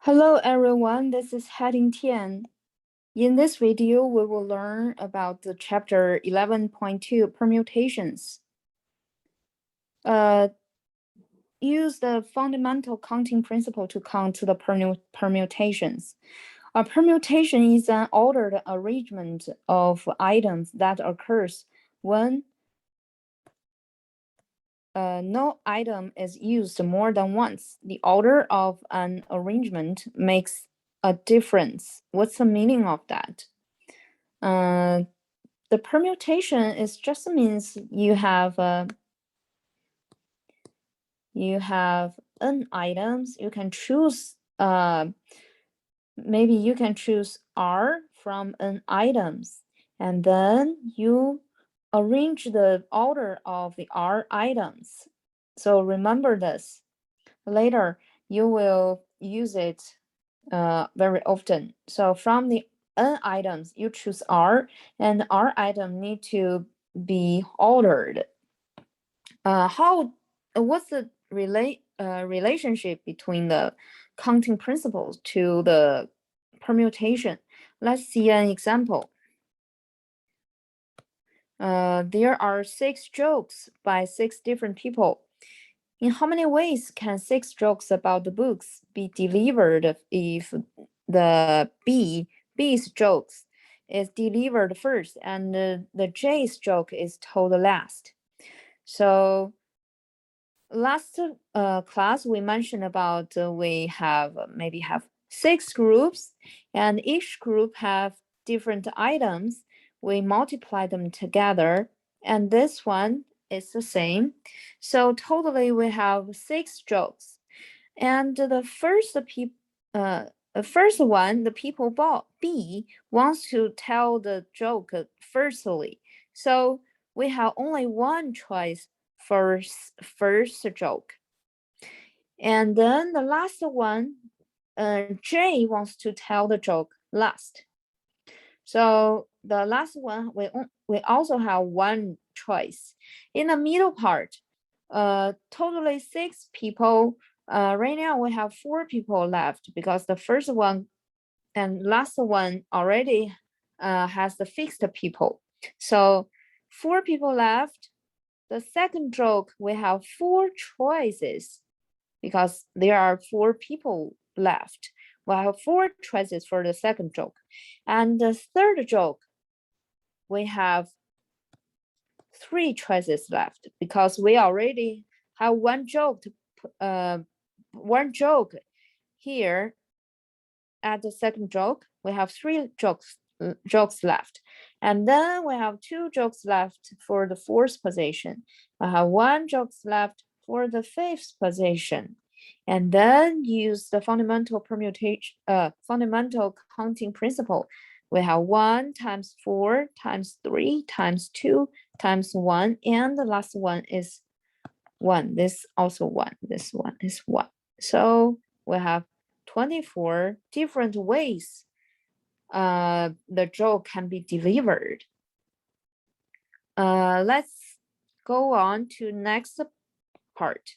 Hello everyone, this is Heading Tian. In this video, we will learn about the chapter 11.2 permutations. Use the fundamental counting principle to count the permutations. A permutation is an ordered arrangement of items that occurs when no item is used more than once. The order of an arrangement makes a difference. What's the meaning of that? The permutation is just means you have n items. You can choose maybe you can choose R from n items, and then you arrange the order of the R items. So remember this. Later, you will use it very often. So from the n items, you choose R, and R item need to be ordered. What's the relationship between the counting principles to the permutation? Let's see an example. There are 6 jokes by 6 different people. In how many ways can 6 jokes about the books be delivered if the B's jokes is delivered first and the J's joke is told last? So last class we mentioned about we have maybe have 6 groups, and each group have different items. We multiply them together, and this one is the same. So totally we have 6 jokes, and the first one, the people B wants to tell the joke firstly. So we have only one choice for first joke. And then the last one, J wants to tell the joke last. So the last one, we also have one choice. In the middle part, totally 6 people. Right now we have 4 people left because the first one and last one already has the fixed people. So 4 people left. The second joke, we have 4 choices because there are 4 people left. We have 4 choices for the second joke. And the third joke, we have 3 choices left because we already have one joke here at the second joke. We have 3 jokes left, and then we have 2 jokes left for the 4th position. We have 1 jokes left for the 5th position, and then use the fundamental counting principle. We have 1 times 4 times 3 times 2 times 1, and the last one is 1. This also 1. This one is 1. So we have 24 different ways the joke can be delivered. Let's go on to next part.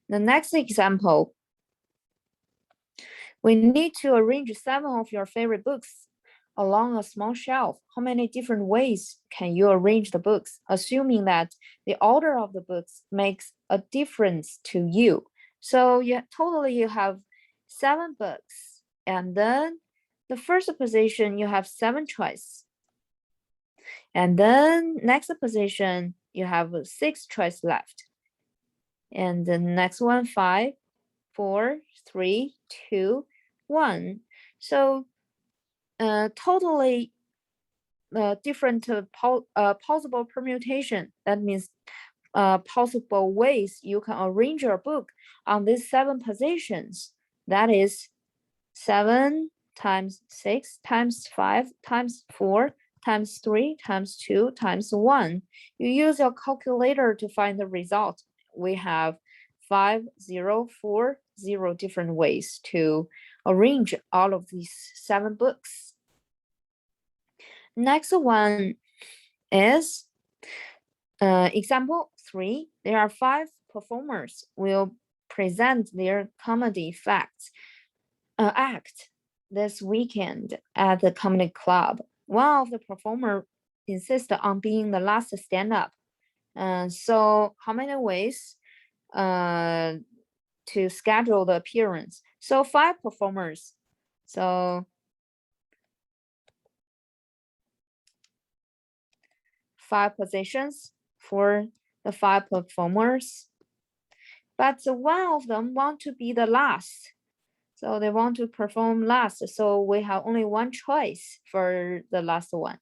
The next example, we need to arrange 7 of your favorite books along a small shelf. How many different ways can you arrange the books, assuming that the order of the books makes a difference to you? So you have 7 books, and then the first position you have 7 choices, and then next position you have 6 choices left, and the next one 5, 4, 3, 2, 1. So totally different possible permutation. That means possible ways you can arrange your book on these 7 positions. That is 7 times 6 times 5 times 4 times 3 times 2 times 1. You use your calculator to find the result. We have 5040 different ways to arrange all of these 7 books. Next one is example 3. There are 5 performers will present their comedy act this weekend at the comedy club. One of the performers insisted on being the last stand up. So how many ways to schedule the appearance? So 5 performers. So 5 positions for the 5 performers. But one of them want to be the last. So they want to perform last. So we have only one choice for the last one.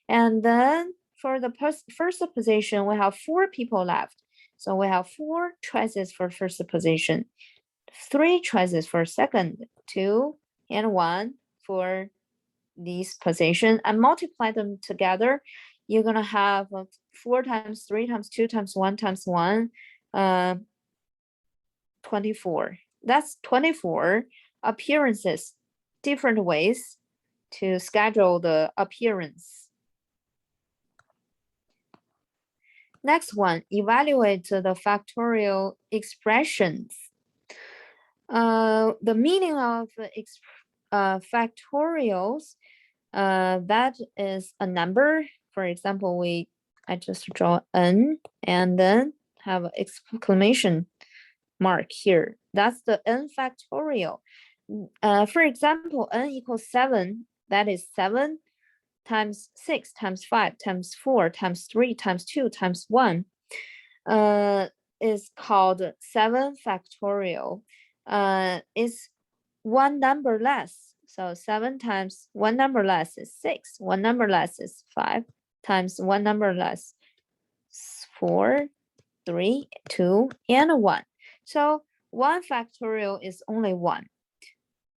And then for the first position, we have 4 people left. So we have 4 choices for first position, 3 choices for second, 2 and 1 for this position, and multiply them together. You're gonna have 4 times 3 times 2 times 1 times 1, 24. That's 24 appearances, different ways to schedule the appearance. Next one, evaluate the factorial expressions. The meaning of factorials, that is a number. For example, I just draw n and then have an exclamation mark here. That's the n factorial. For example, n equals 7. That is 7 times 6 times 5 times 4 times 3 times 2 times 1 is called 7 factorial. Is one number less. So 7 times one number less is 6. One number less is 5 times one number less 4, 3, 2, and 1. So 1 factorial is only 1.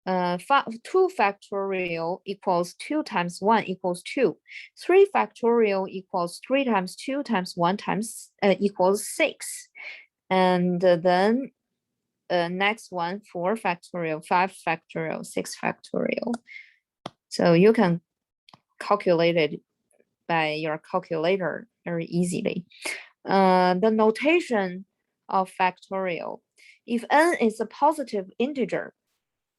2 factorial equals 2 times 1 equals 2. 3 factorial equals 3 times 2 times 1 times equals 6. And then next one, 4 factorial, 5 factorial, 6 factorial. So you can calculate it by your calculator very easily. The notation of factorial. If n is a positive integer,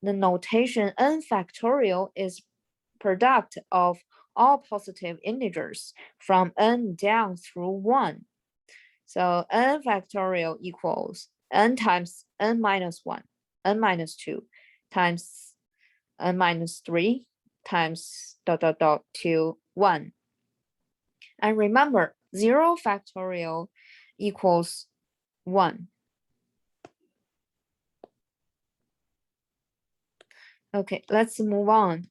the notation n factorial is product of all positive integers from n down through 1. So n factorial equals n times n minus 1, n minus 2 times n minus 3 times ... to 1. And remember, 0 factorial equals 1. Okay, let's move on.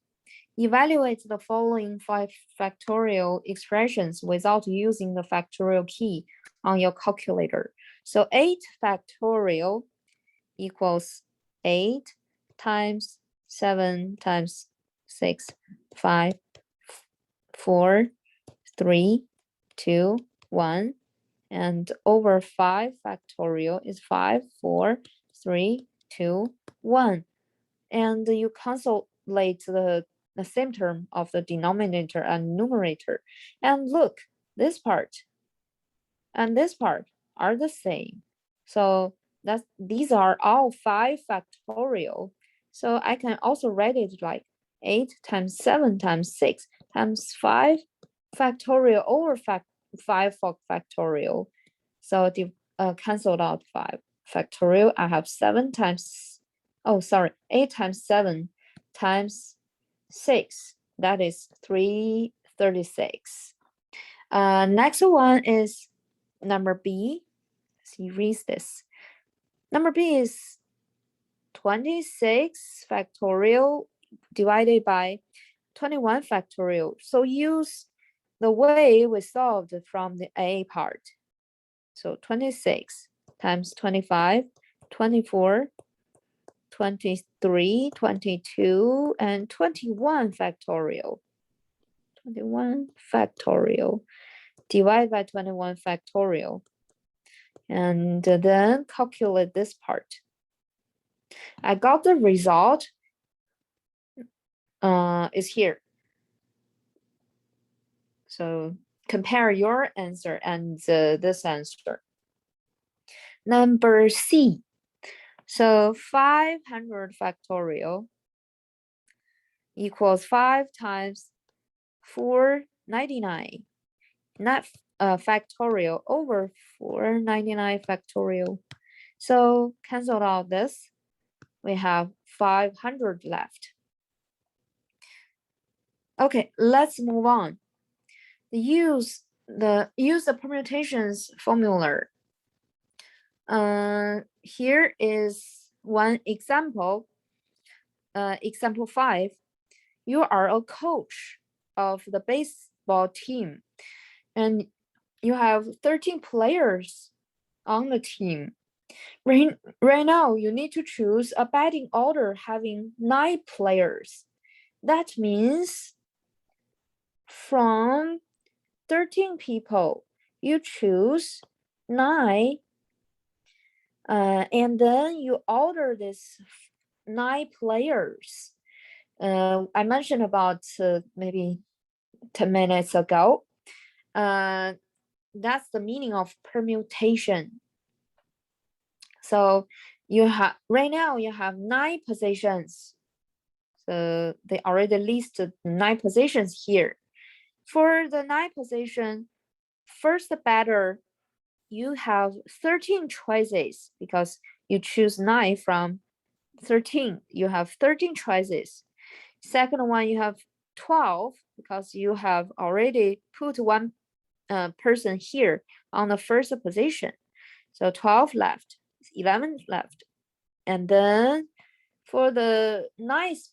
Evaluate the following 5 factorial expressions without using the factorial key on your calculator. So 8 factorial equals 8 times 7 times 6, 5, 4, 3, 2, 1. And over 5 factorial is 5, 4, 3, 2, 1. And you consolidate the same term of the denominator and numerator. And look, this part and this part are the same. So these are all 5 factorial. So I can also write it like 8 times 7 times 6 times 5 factorial over 5 factorial. So cancel out 5 factorial. I have 7 times, 8 times 7 times 6. That is 336. Next one is number B. Let's erase this. Number B is 26 factorial divided by 21 factorial. So use the way we solved from the A part. So 26 times 25, 24, 23, 22, and 21 factorial. 21 factorial divide by 21 factorial. And then calculate this part. I got the result is here. So compare your answer and this answer. Number C, So 500 factorial equals 5 times 499, not factorial, over 499 factorial. So cancel out this. We have 500 left. Okay, let's move on. Use the permutations formula. Here is one example. Example 5. You are a coach of the baseball team, and you have 13 players on the team. Right now, you need to choose a batting order having 9 players. That means from 13 people, you choose 9, and then you order this 9 players. I mentioned about maybe 10 minutes ago. That's the meaning of permutation. So you have right now you have 9 positions. So they already listed 9 positions here. For the 9 position, first batter, you have 13 choices because you choose 9 from 13. You have 13 choices. Second one, you have 12 because you have already put one person here on the first position. So 12 left, 11 left. And then for the 9th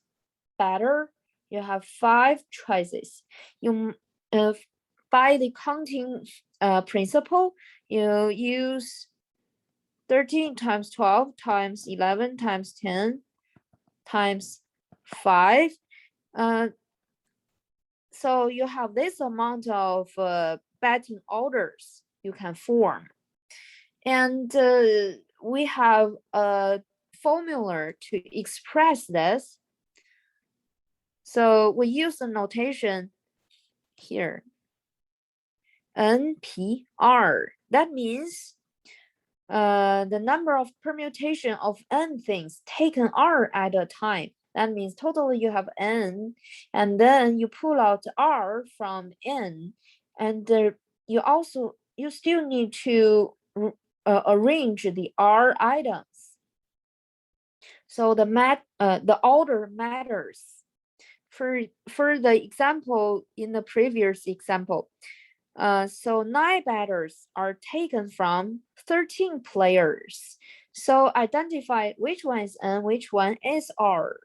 batter, you have 5 choices. You by the counting principle, you use 13 times 12 times 11 times 10 times 5. So you have this amount of batting orders you can form. And we have a formula to express this. So we use the notation here, NPR. That means the number of permutation of n things taken r at a time. That means totally you have n, and then you pull out r from n, and you still need to arrange the r items. So the order matters. For the example in the previous example, so 9 batters are taken from 13 players. So identify which one is N, which one is R.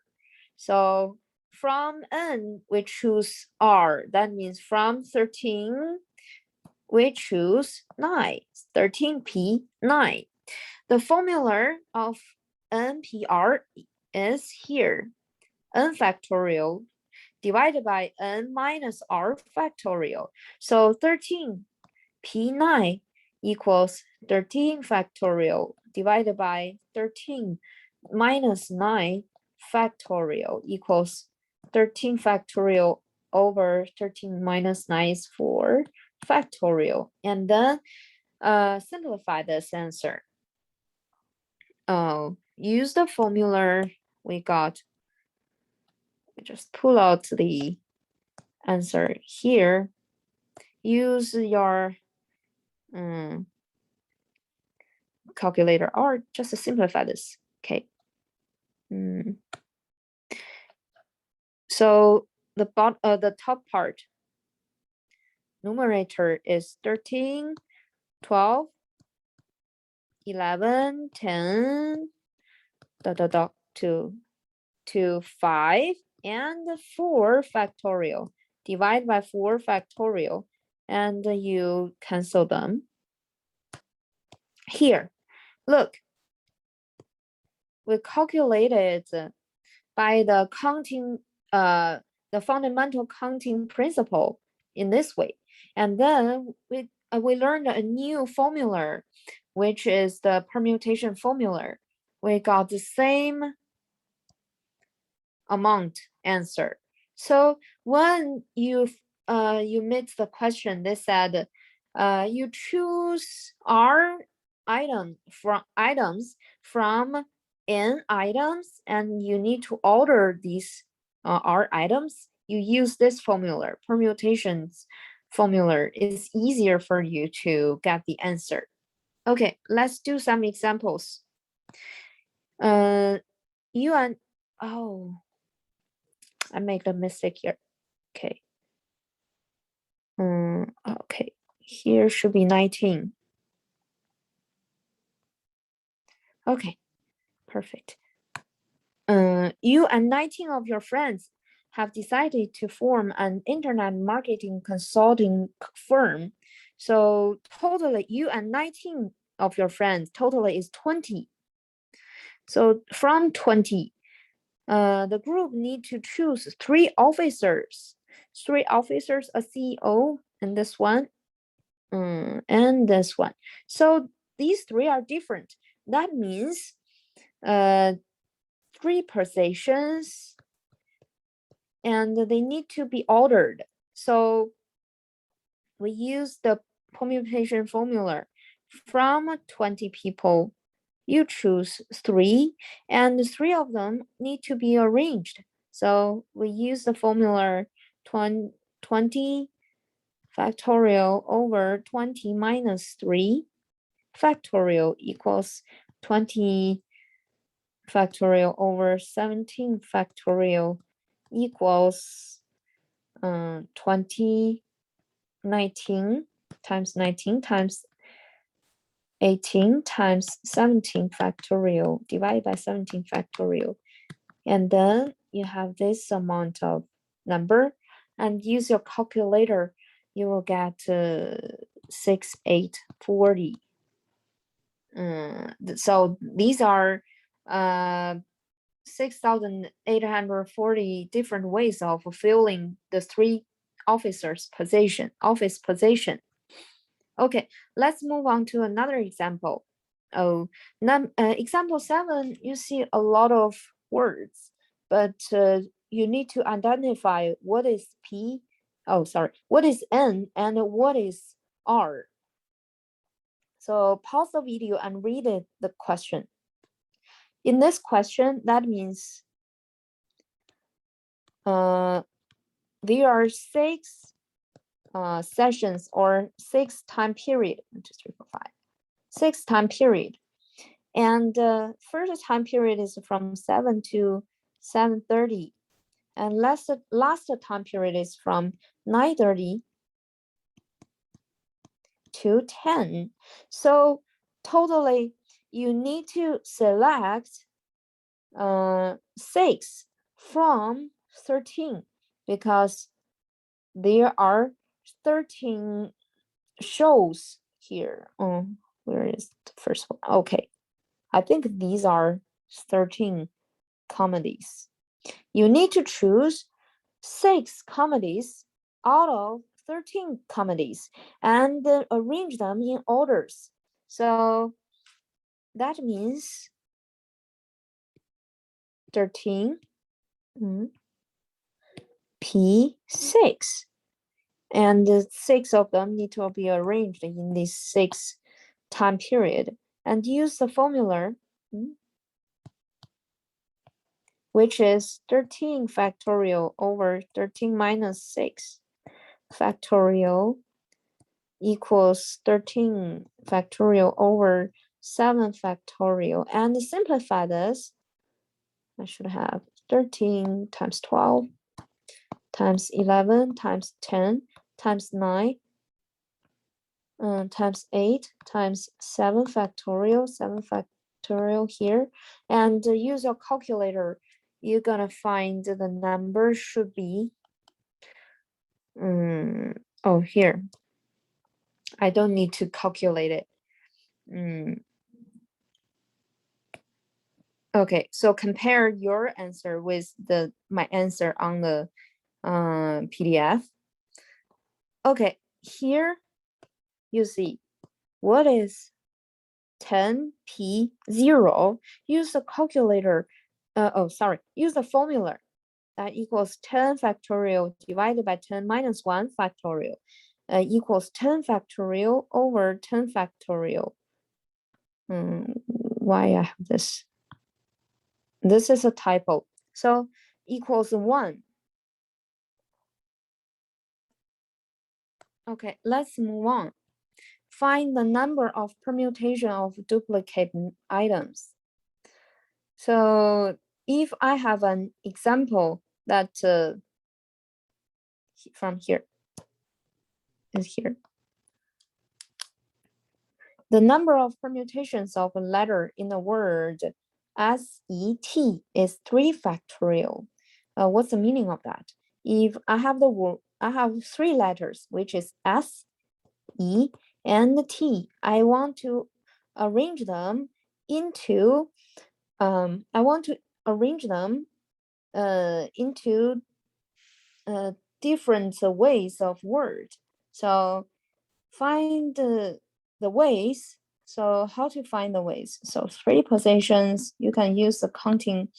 So from N, we choose R. That means from 13, we choose 9, 13P, 9. The formula of NPR is here, N factorial divided by n minus r factorial. So 13 P9 equals 13 factorial divided by 13 minus 9 factorial equals 13 factorial over 13 minus 9 is 4 factorial. And then simplify this answer. Use the formula we got. Just pull out the answer here. Use your calculator or just simplify this. Okay. So the top part, numerator is 13, 12, 11, 10, to 5, and 4 factorial. Divide by 4 factorial, and you cancel them. Here, look, we calculated by the counting, the fundamental counting principle in this way, and then we learned a new formula, which is the permutation formula. We got the same amount answer. So when you made the question, they said you choose R items from n items and you need to order these r items, you use this formula, permutations formula. Is easier for you to get the answer. Okay, let's do some examples. You and I made a mistake here. Okay. Okay, here should be 19. Okay, perfect. You and 19 of your friends have decided to form an internet marketing consulting firm. So totally, you and 19 of your friends, totally is 20. So from 20, the group need to choose 3 officers. 3 officers, a CEO, and this one, and this one. So these 3 are different. That means 3 positions and they need to be ordered. So we use the permutation formula. From 20 people, you choose 3 and 3 of them need to be arranged. So we use the formula 20 factorial over 20 minus 3 factorial equals 20 factorial over 17 factorial equals 20 19 times 19 times 18 times 17 factorial divided by 17 factorial. And then you have this amount of number and use your calculator, you will get 6840. So these are 6,840 different ways of fulfilling the 3 officers position, office position. Okay, let's move on to another example. Example 7, you see a lot of words, but you need to identify what is P, what is N and what is R. So pause the video and read the question. In this question, that means there are 6 sessions or 6 time period, 1, 2, 3, 4, 5, 6 time period. And first time period is from 7 to 7:30. And last time period is from 9:30 to 10. So totally you need to select 6 from 13 because there are 13 shows here. Where is the first one? Okay, I think these are 13 comedies. You need to choose 6 comedies out of 13 comedies and arrange them in orders. So that means 13 P6. And the 6 of them need to be arranged in this 6 time period and use the formula, which is 13 factorial over 13 minus 6 factorial equals 13 factorial over 7 factorial. And simplify this, I should have 13 times 12 times 11 times 10 times 9 times 8 times 7 factorial, 7 factorial here, and use your calculator. You're gonna find the number should be, here. I don't need to calculate it. Okay, so compare your answer with my answer on the PDF. Okay, here you see what is 10P0. Use the calculator. Use the formula that equals 10 factorial divided by 10 minus 1 factorial equals 10 factorial over 10 factorial. Why I have this? This is a typo. So equals 1. Okay, let's move on. Find the number of permutation of duplicate items. So if I have an example that from here is here. The number of permutations of a letter in the word SET is 3 factorial. What's the meaning of that? If I have the word, I have 3 letters, which is S, E, and T. I want to arrange them into into different ways of word. So find the ways. So how to find the ways? So 3 positions. You can use the counting.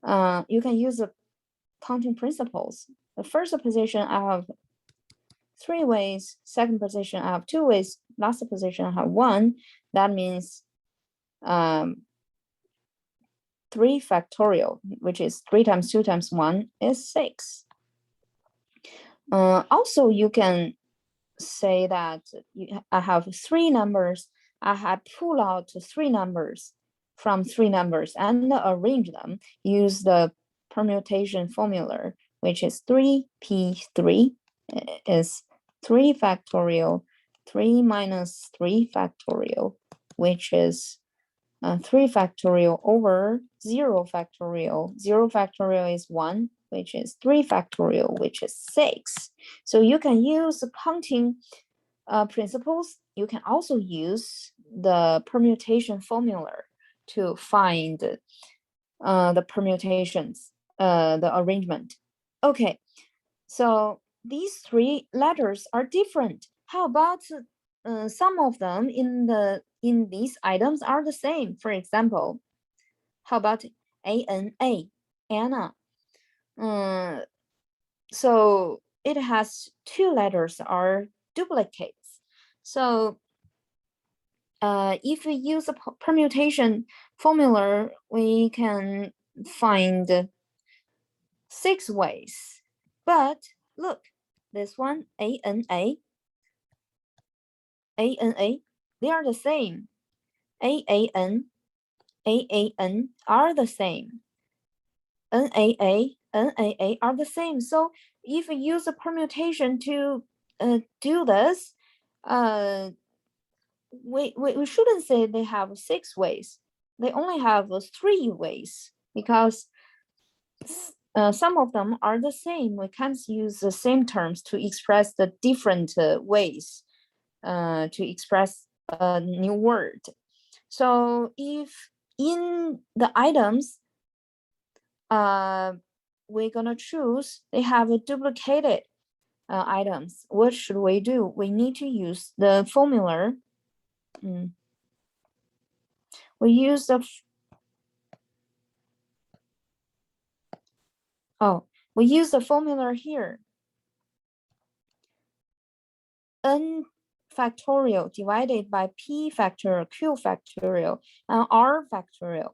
You can use the counting principles. The first position I have 3 ways. Second position I have 2 ways. Last position I have 1. That means 3 factorial, which is 3 times 2 times 1 is 6. Also, you can say that I have 3 numbers. I have pulled out 3 numbers from 3 numbers and arrange them. Use the permutation formula, which is 3p3 is 3 factorial, 3 minus 3 factorial, which is 3 factorial over 0 factorial. 0 factorial is 1, which is 3 factorial, which is 6. So you can use the counting principles. You can also use the permutation formula to find the permutations, the arrangement. Okay, so these 3 letters are different. How about some of them in these items are the same? For example, how about ANA, Anna? So it has 2 letters are duplicates. So if we use a permutation formula, we can find 6 ways. But look, this one, ANA, they are the same. AAN are the same. NAA are the same. So if we use a permutation to do this, we shouldn't say they have 6 ways. They only have 3 ways because some of them are the same. We can't use the same terms to express the different ways to express a new word. So if in the items, we're gonna choose, they have a duplicated items. What should we do? We need to use the formula. We use the we use the formula here. N factorial divided by P factorial, Q factorial, and R factorial.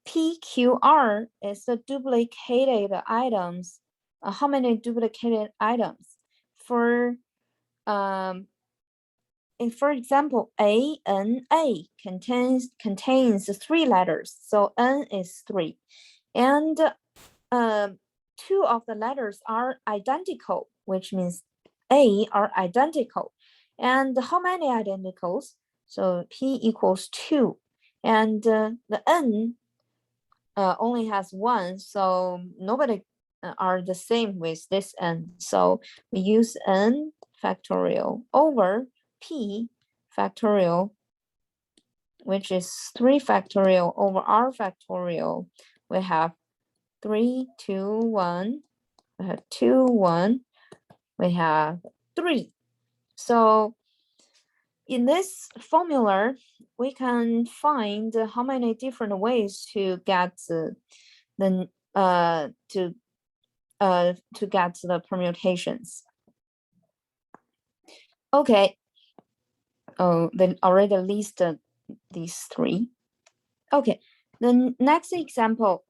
PQR is the duplicated items. How many duplicated items? For example, ANA contains 3 letters, so N is 3, and 2 of the letters are identical, which means A are identical. And how many identicals? So P equals 2, and the N only has 1, so nobody are the same with this N. So we use N factorial over P factorial, which is 3 factorial over R factorial. We have 3, 2, 1. We have 2, 1. We have 3. So in this formula, we can find how many different ways to get to get the permutations. Okay. Oh, they already listed these 3. Okay. The next example,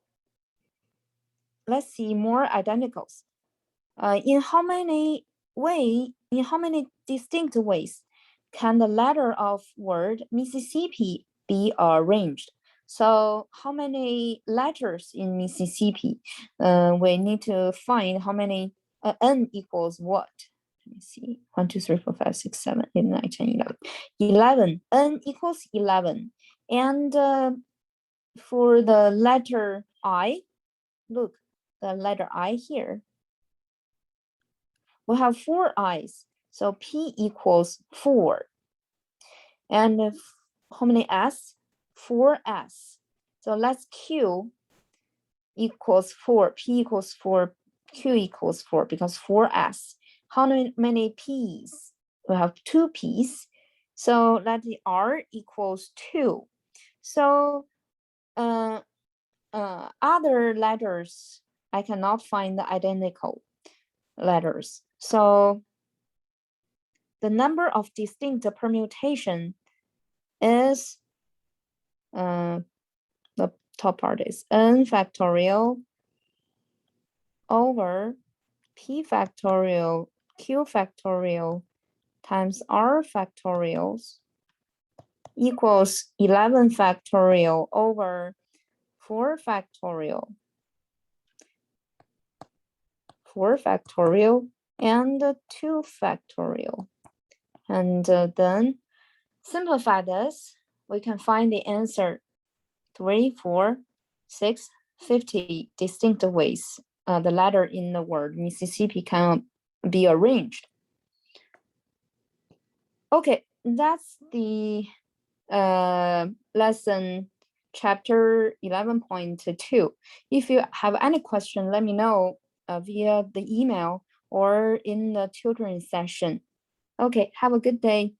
let's see more identicals. In how many distinct ways can the letter of word Mississippi be arranged? So how many letters in Mississippi? We need to find how many n equals what? Let me see. 1, 2, 3, 4, 5, 6, 7, 8, 9, 10, 11. 11. N equals 11. And for the letter I, look, the letter I here, we have 4 I's. So P equals 4. And how many S? 4 S. So let's Q equals 4. P equals 4. Q equals 4 because 4 S. How many P's? We have 2 P's. So let the R equals 2. So other letters, I cannot find the identical letters. So the number of distinct permutation is, the top part is n factorial over p factorial q factorial times r factorials equals 11 factorial over 4 factorial and 2 factorial. And then simplify this, we can find the answer 3, 4, 6, 50 distinct ways the letter in the word Mississippi can be arranged. Okay, that's the lesson chapter 11.2. If you have any question, let me know via the email or in the tutoring session. Okay, have a good day.